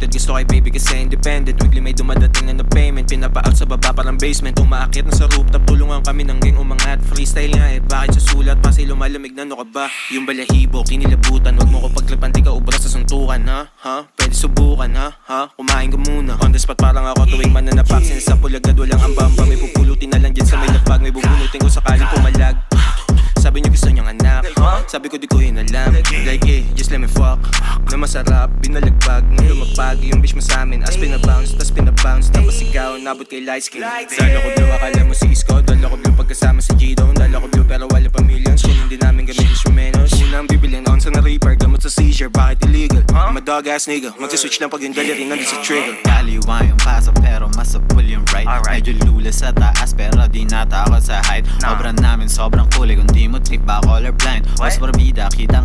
Unlimited, gusto kay baby kasi independent. Weekly may dumadating na payment. Pinapa-out sa baba parang basement. Umaakit na sa rooftop, tulungan kami ng gang umangat. Freestyle nga bakit sa sulat? Pasi lumalamig na, no ka ba? Yung balahibo, kinilabutan. Huwag mo ko paglapan, di ka ubra sa suntukan, ha? Pwede subukan, ha? Kumain ka muna. On the spot parang ako tuwing mananapak. Sinasa pulagad, walang ambamba. May pupulutin na lang dyan sa may lapag. May bubunutin ko sakaling pumalag. Sabi niyo gusto niyang anak. Sabi ko di ko hinalam. Like just let me fuck. Na masarap, binalagbag. Nung lumapag, yung bitch mo sa'min. As pinabounce, tas pinabounce. Tapos sigaw, nabot kay light skin. Dala ko blue, akala mo si Isko. Dala ko blue pagkasama si Gito. Dala ko blue pero wala pa millions. Kung hindi namin gamit instrumentos. Unang bibilin, on sa na reaper. Gamot sa seizure, bakit illegal? I'm a dog ass nigga. Magsiswitch lang pag yung dali rin nandun sa trigger. Kaliwa yung paso pero masapul yung right. Medyo lula sa taas pero di natakot sa height. Obra namin sobrang kulay kung di mo trip ba colorblind. Was para bida, kitang